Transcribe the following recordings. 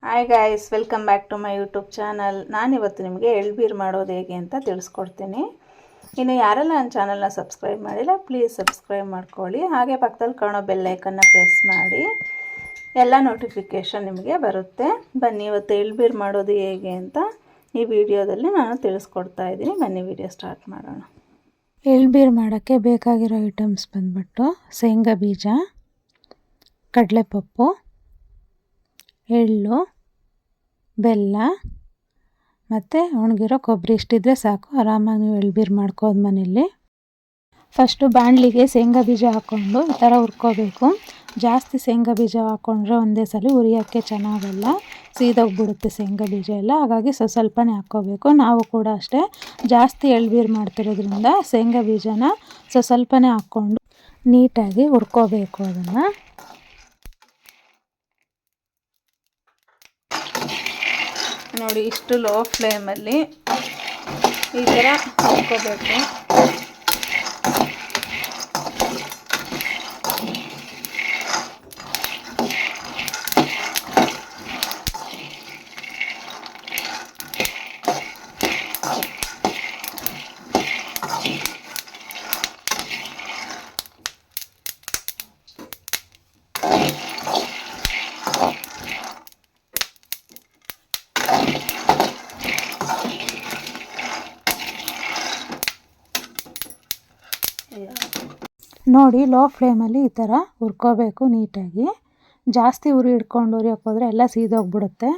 Hi guys, welcome back to my YouTube channel. ನಾನಿವತ್ತು ನಿಮಗೆ ಎಳ್ಬೀರು ಮಾಡೋದು ಹೇಗೆ ಅಂತ ತಿಳಿಸ್ಕೊಡ್ತೀನಿ. ಇನ್ನು ಯಾರೆಲ್ಲ ನನ್ನ ಚಾನಲ್ನ ಸಬ್ಸ್ಕ್ರೈಬ್ ಮಾಡಿಲ್ಲ ಪ್ಲೀಸ್ ಸಬ್ಸ್ಕ್ರೈಬ್ ಮಾಡ್ಕೊಳ್ಳಿ. ಹಾಗೆ ಪಕ್ಕದಲ್ಲಿ ಕಾಣೋ ಬೆಲ್ ಐಕನ್ನ ಪ್ರೆಸ್ ಮಾಡಿ, ಎಲ್ಲ ನೋಟಿಫಿಕೇಷನ್ ನಿಮಗೆ ಬರುತ್ತೆ. ಬನ್ನಿ ಇವತ್ತು ಎಳ್ಬೀರು ಮಾಡೋದು ಹೇಗೆ ಅಂತ ಈ ವಿಡಿಯೋದಲ್ಲಿ ನಾನು ತಿಳಿಸ್ಕೊಡ್ತಾ ಇದ್ದೀನಿ. ಬನ್ನಿ ವಿಡಿಯೋ ಸ್ಟಾರ್ಟ್ ಮಾಡೋಣ. ಎಳ್ಬೀರು ಮಾಡೋಕ್ಕೆ ಬೇಕಾಗಿರೋ ಐಟಮ್ಸ್ ಬಂದ್ಬಿಟ್ಟು ಶೇಂಗಾ ಬೀಜ, ಕಡಲೆಪಪ್ಪು, ಎಳ್ಳು, ಬೆಲ್ಲ ಮತ್ತು ಒಣಗಿರೋ ಕೊಬ್ಬರಿ. ಇಷ್ಟಿದ್ರೆ ಸಾಕು, ಆರಾಮಾಗಿ ನೀವು ಎಳ್ಬೀರು ಮಾಡ್ಕೋದು ಮನೆಯಲ್ಲಿ. ಫಸ್ಟು ಬಾಣಲಿಗೆ ಶೇಂಗಾ ಬೀಜ ಹಾಕ್ಕೊಂಡು ಈ ಥರ ಹುರ್ಕೋಬೇಕು. ಜಾಸ್ತಿ ಶೇಂಗಾ ಬೀಜ ಹಾಕ್ಕೊಂಡ್ರೆ ಒಂದೇ ಸಲ ಹುರಿಯೋಕ್ಕೆ ಚೆನ್ನಾಗಲ್ಲ, ಸೀದೋಗ್ಬಿಡುತ್ತೆ ಶೇಂಗಾ ಬೀಜ ಎಲ್ಲ. ಹಾಗಾಗಿ ಸ್ವಲ್ಪನೇ ಹಾಕ್ಕೋಬೇಕು. ನಾವು ಕೂಡ ಅಷ್ಟೇ, ಜಾಸ್ತಿ ಎಳ್ಬೀರು ಮಾಡ್ತಿರೋದ್ರಿಂದ ಶೇಂಗಾ ಬೀಜನ ಸ್ವಲ್ಪನೇ ಹಾಕ್ಕೊಂಡು ನೀಟಾಗಿ ಹುರ್ಕೋಬೇಕು. ಅದನ್ನು ನೋಡಿ, ಇಷ್ಟು ಲೋ ಫ್ಲೇಮಲ್ಲಿ ಈ ಥರ ಹುರ್ಕೋಬೇಕು. ನೋಡಿ, ಲೋ ಫ್ಲೇಮಲ್ಲಿ ಈ ಥರ ಹುರ್ಕೋಬೇಕು ನೀಟಾಗಿ. ಜಾಸ್ತಿ ಉರಿ ಹಿಡ್ಕೊಂಡು ಹುರಿಯೋಕೆ ಹೋದರೆ ಎಲ್ಲ ಸೀದೋಗ್ಬಿಡುತ್ತೆ.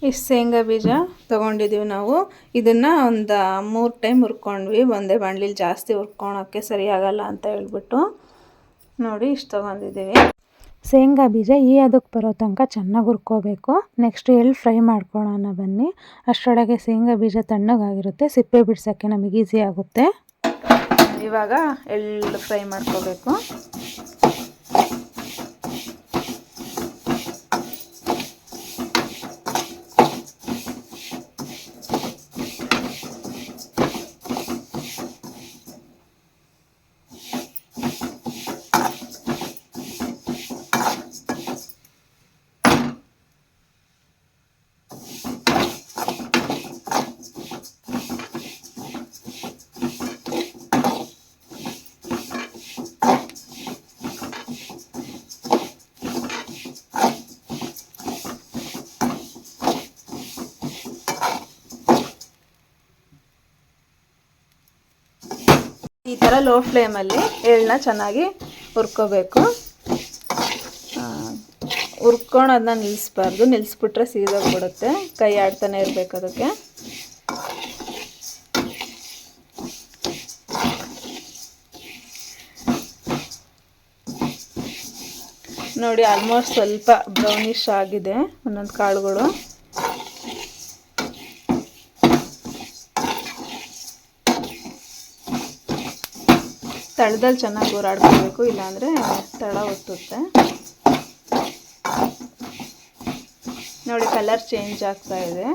ಇಷ್ಟು ಶೇಂಗಾ ಬೀಜ ತೊಗೊಂಡಿದ್ದೀವಿ ನಾವು. ಇದನ್ನು ಒಂದು 3 ಟೈಮ್ ಹುರ್ಕೊಂಡ್ವಿ. ಒಂದೇ ಬಾಣಲಿಲಿ ಜಾಸ್ತಿ ಹುರ್ಕೊಳೋಕ್ಕೆ ಸರಿಯಾಗಲ್ಲ ಅಂತ ಹೇಳ್ಬಿಟ್ಟು ನೋಡಿ ಇಷ್ಟು ತೊಗೊಂಡಿದ್ದೀವಿ. ಶೇಂಗಾ ಬೀಜ ಈ ಅದಕ್ಕೆ ಬರೋ ತನಕ ಚೆನ್ನಾಗಿ ಹುರ್ಕೋಬೇಕು. ನೆಕ್ಸ್ಟ್ ಎಳ್ಳು ಫ್ರೈ ಮಾಡ್ಕೊಳ್ಳೋಣ ಬನ್ನಿ. ಅಷ್ಟರೊಳಗೆ ಶೇಂಗಾ ಬೀಜ ತಣ್ಣಗಾಗಿರುತ್ತೆ, ಸಿಪ್ಪೆ ಬಿಡ್ಸೋಕ್ಕೆ ನಮಗೆ ಈಸಿ ಆಗುತ್ತೆ. ಇವಾಗ ಎಳ್ಳು ಫ್ರೈ ಮಾಡ್ಕೋಬೇಕು. ಈ ಥರ ಲೋ ಫ್ಲೇಮಲ್ಲಿ ಎಳ್ಳನ್ನ ಚೆನ್ನಾಗಿ ಹುರ್ಕೋಬೇಕು. ಹುರ್ಕೊಳೋದನ್ನ ನಿಲ್ಲಿಸ್ಬಾರ್ದು, ನಿಲ್ಲಿಸ್ಬಿಟ್ರೆ ಸೀದೋಗ್ಬಿಡುತ್ತೆ. ಕೈ ಆಡ್ತಾನೆ ಇರಬೇಕು ಅದಕ್ಕೆ. ನೋಡಿ, ಆಲ್ಮೋಸ್ಟ್ ಸ್ವಲ್ಪ ಬ್ರೌನಿಷ್ ಆಗಿದೆ ಒಂದೊಂದು ಕಾಳುಗಳು. ತಳದಲ್ಲಿ ಚೆನ್ನಾಗಿ ಹೋರಾಡ್ಕೋಬೇಕು, ಇಲ್ಲಾಂದರೆ ತಳ ಒತ್ತುತ್ತೆ. ನೋಡಿ, ಕಲರ್ ಚೇಂಜ್ ಆಗ್ತಾ ಇದೆ.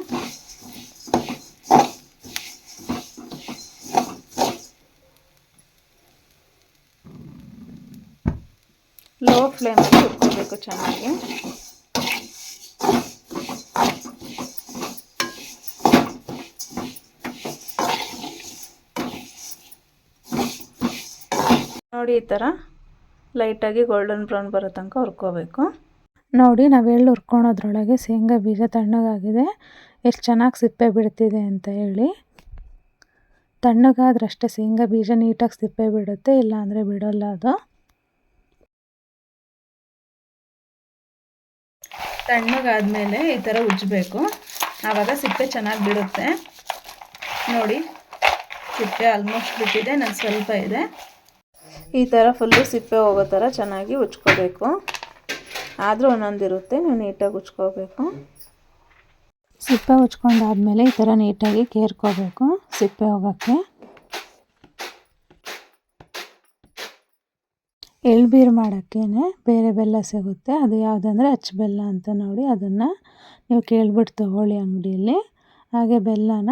ಲೋ ಫ್ಲೇಮಲ್ಲಿ ಹುರ್ಕೋಬೇಕು ಚೆನ್ನಾಗಿ. ನೋಡಿ, ಈ ಥರ ಲೈಟಾಗಿ ಗೋಲ್ಡನ್ ಬ್ರೌನ್ ಬರೋ ತನಕ ಹುರ್ಕೋಬೇಕು. ನೋಡಿ, ನಾವು ಎಳ್ಳು ಹುರ್ಕೊಳೋದ್ರೊಳಗೆ ಶೇಂಗಾ ಬೀಜ ತಣ್ಣಗಾಗಿದೆ. ಎಷ್ಟು ಚೆನ್ನಾಗಿ ಸಿಪ್ಪೆ ಬಿಡ್ತಿದೆ ಅಂತ ಹೇಳಿ. ತಣ್ಣಗಾದ್ರಷ್ಟೇ ಶೇಂಗಾ ಬೀಜ ನೀಟಾಗಿ ಸಿಪ್ಪೆ ಬಿಡುತ್ತೆ, ಇಲ್ಲಾಂದರೆ ಬಿಡೋಲ್ಲ ಅದು. ತಣ್ಣಗಾದ್ಮೇಲೆ ಈ ಥರ ಉಜ್ಜಬೇಕು, ಆವಾಗ ಸಿಪ್ಪೆ ಚೆನ್ನಾಗಿ ಬಿಡುತ್ತೆ. ನೋಡಿ, ಸಿಪ್ಪೆ ಆಲ್ಮೋಸ್ಟ್ ಬಿಟ್ಟಿದೆ, ನಾನು ಸ್ವಲ್ಪ ಇದೆ. ಈ ಥರ ಫುಲ್ಲು ಸಿಪ್ಪೆ ಹೋಗೋ ಥರ ಚೆನ್ನಾಗಿ ಉಜ್ಕೋಬೇಕು. ಆದರೂ ಒಂದೊಂದಿರುತ್ತೆ, ನೀವು ನೀಟಾಗಿ ಉಜ್ಕೋಬೇಕು. ಸಿಪ್ಪೆ ಉಜ್ಕೊಂಡಾದ್ಮೇಲೆ ಈ ಥರ ನೀಟಾಗಿ ಕೇರ್ಕೋಬೇಕು ಸಿಪ್ಪೆ ಹೋಗೋಕ್ಕೆ. ಎಳ್ಬೀರು ಮಾಡೋಕ್ಕೇ ಬೇರೆ ಬೆಲ್ಲ ಸಿಗುತ್ತೆ, ಅದು ಯಾವುದಂದರೆ ಅಚ್ಚ ಬೆಲ್ಲ ಅಂತ. ನೋಡಿ, ಅದನ್ನು ನೀವು ಕೇಳ್ಬಿಟ್ಟು ತೊಗೊಳ್ಳಿ ಅಂಗಡಿಯಲ್ಲಿ. ಹಾಗೆ ಬೆಲ್ಲನ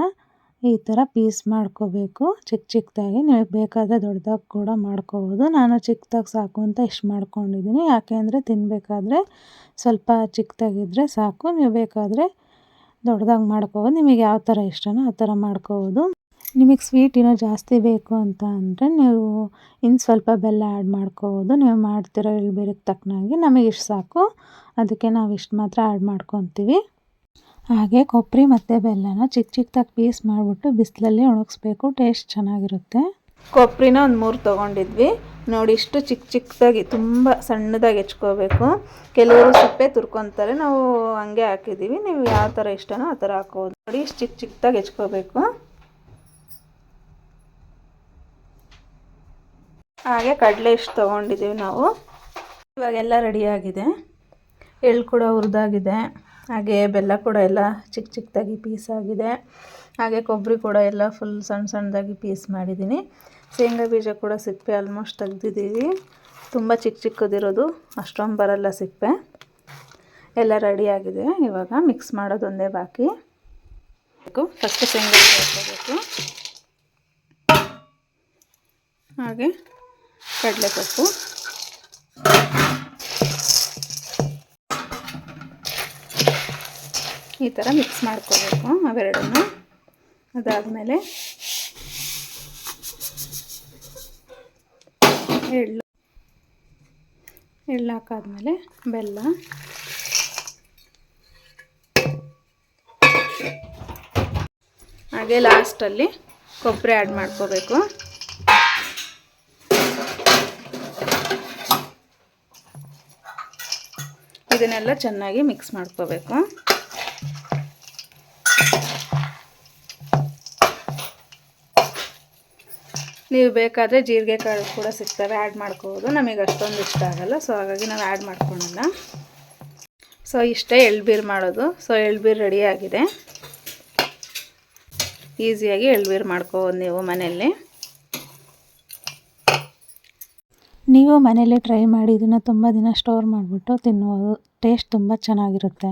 ಈ ಥರ ಪೀಸ್ ಮಾಡ್ಕೋಬೇಕು ಚಿಕ್ಕ ಚಿಕ್ಕದಾಗಿ. ನಿಮಗೆ ಬೇಕಾದರೆ ದೊಡ್ಡದಾಗಿ ಕೂಡ ಮಾಡ್ಕೋಬೋದು. ನಾನು ಚಿಕ್ಕದಾಗಿ ಸಾಕು ಅಂತ ಇಷ್ಟು ಮಾಡ್ಕೊಂಡಿದ್ದೀನಿ. ಯಾಕೆ ಅಂದರೆ ತಿನ್ನಬೇಕಾದ್ರೆ ಸ್ವಲ್ಪ ಚಿಕ್ಕದಾಗಿದ್ದರೆ ಸಾಕು. ನೀವು ಬೇಕಾದರೆ ದೊಡ್ಡದಾಗಿ ಮಾಡ್ಕೋಬೋದು. ನಿಮಗೆ ಯಾವ ಥರ ಇಷ್ಟನೋ ಆ ಥರ ಮಾಡ್ಕೋಬೋದು. ನಿಮಗೆ ಸ್ವೀಟ್ ಇನ್ನೂ ಜಾಸ್ತಿ ಬೇಕು ಅಂತ ಅಂದರೆ ನೀವು ಇನ್ನು ಸ್ವಲ್ಪ ಬೆಲ್ಲ ಆ್ಯಡ್ ಮಾಡ್ಕೋಬೋದು. ನೀವು ಮಾಡ್ತಿರೋ ಎಳ್ಬೀರಿಗೆ ತಕ್ಕನಾಗಿ. ನಮಗೆ ಇಷ್ಟು ಸಾಕು, ಅದಕ್ಕೆ ನಾವು ಇಷ್ಟು ಮಾತ್ರ ಆ್ಯಡ್ ಮಾಡ್ಕೊತೀವಿ. ಹಾಗೆ ಕೊಬ್ಬರಿ ಮತ್ತು ಬೆಲ್ಲನ ಚಿಕ್ಕ ಚಿಕ್ಕದಾಗಿ ಪೀಸ್ ಮಾಡಿಬಿಟ್ಟು ಬಿಸಿಲಲ್ಲಿ ಒಣಗಿಸ್ಬೇಕು. ಟೇಸ್ಟ್ ಚೆನ್ನಾಗಿರುತ್ತೆ. ಕೊಬ್ಬರಿನ ಒಂದು 3 ತೊಗೊಂಡಿದ್ವಿ ನೋಡಿ. ಇಷ್ಟು ಚಿಕ್ಕ ಚಿಕ್ಕದಾಗಿ ತುಂಬ ಸಣ್ಣದಾಗಿ ಹೆಚ್ಕೋಬೇಕು. ಕೆಲವರು ಸಿಪ್ಪೆ ತುರ್ಕೊತಾರೆ, ನಾವು ಹಂಗೆ ಹಾಕಿದ್ದೀವಿ. ನೀವು ಯಾವ ಥರ ಇಷ್ಟನೋ ಆ ಥರ ಹಾಕೋದು. ನೋಡಿ ಇಷ್ಟು ಚಿಕ್ಕ ಚಿಕ್ಕದಾಗಿ ಹೆಚ್ಕೋಬೇಕು. ಹಾಗೆ ಕಡಲೆ ಇಷ್ಟು ತೊಗೊಂಡಿದ್ದೀವಿ ನಾವು. ಇವಾಗೆಲ್ಲ ರೆಡಿಯಾಗಿದೆ. ಎಳ್ಳು ಕೂಡ ಹುರಿದಾಗಿದೆ. ಹಾಗೆ ಬೆಲ್ಲ ಕೂಡ ಎಲ್ಲ ಚಿಕ್ಕ ಚಿಕ್ಕದಾಗಿ ಪೀಸ್ ಆಗಿದೆ. ಹಾಗೆ ಕೊಬ್ಬರಿ ಕೂಡ ಎಲ್ಲ ಫುಲ್ ಸಣ್ಣ ಸಣ್ಣದಾಗಿ ಪೀಸ್ ಮಾಡಿದ್ದೀನಿ. ಶೇಂಗಾ ಬೀಜ ಕೂಡ ಸಿಪ್ಪೆ ಆಲ್ಮೋಸ್ಟ್ ತೆಗ್ದಿದ್ದೀವಿ. ತುಂಬ ಚಿಕ್ಕ ಚಿಕ್ಕದಿರೋದು, ಅಷ್ಟೊಂದು ಬರಲ್ಲ ಸಿಪ್ಪೆ. ಎಲ್ಲ ರೆಡಿಯಾಗಿದೆ. ಇವಾಗ ಮಿಕ್ಸ್ ಮಾಡೋದೊಂದೇ ಬಾಕಿ. ಫಸ್ಟ್ ಶೇಂಗಾ ಬೀಜ ಹಾಕೋಬೇಕು. ಹಾಗೆ ಕಡಲೆಪಪ್ಪು, ಈ ಥರ ಮಿಕ್ಸ್ ಮಾಡ್ಕೋಬೇಕು ಅವೆರಡನ್ನು. ಅದಾದಮೇಲೆ ಎಳ್ಳು ಹಾಕಾದ್ಮೇಲೆ ಬೆಲ್ಲ, ಹಾಗೆ ಲಾಸ್ಟಲ್ಲಿ ಕೊಬ್ಬರಿ ಆ್ಯಡ್ ಮಾಡ್ಕೋಬೇಕು. ಇದನ್ನೆಲ್ಲ ಚೆನ್ನಾಗಿ ಮಿಕ್ಸ್ ಮಾಡ್ಕೋಬೇಕು. ನೀವು ಬೇಕಾದರೆ ಜೀರಿಗೆ ಕಾಳು ಕೂಡ ಸಿಗ್ತವೆ, ಆ್ಯಡ್ ಮಾಡ್ಕೋಬೋದು. ನಮಗೆ ಅಷ್ಟೊಂದು ಇಷ್ಟ ಆಗಲ್ಲ, ಸೊ ಹಾಗಾಗಿ ನಾವು ಆ್ಯಡ್ ಮಾಡ್ಕೊಳಲ್ಲ. ಸೊ ಇಷ್ಟೇ ಎಳ್ಬೀರು ಮಾಡೋದು. ಸೊ ಎಳ್ಬೀರು ರೆಡಿಯಾಗಿದೆ. ಈಸಿಯಾಗಿ ಎಳ್ಬೀರು ಮಾಡ್ಕೋಬೋದು ನೀವು ಮನೆಯಲ್ಲಿ. ನೀವು ಮನೇಲಿ ಟ್ರೈ ಮಾಡಿ ಇದನ್ನು ತುಂಬ ದಿನ ಸ್ಟೋರ್ ಮಾಡಿಬಿಟ್ಟು ತಿನ್ಬೋದು. ಟೇಸ್ಟ್ ತುಂಬ ಚೆನ್ನಾಗಿರುತ್ತೆ.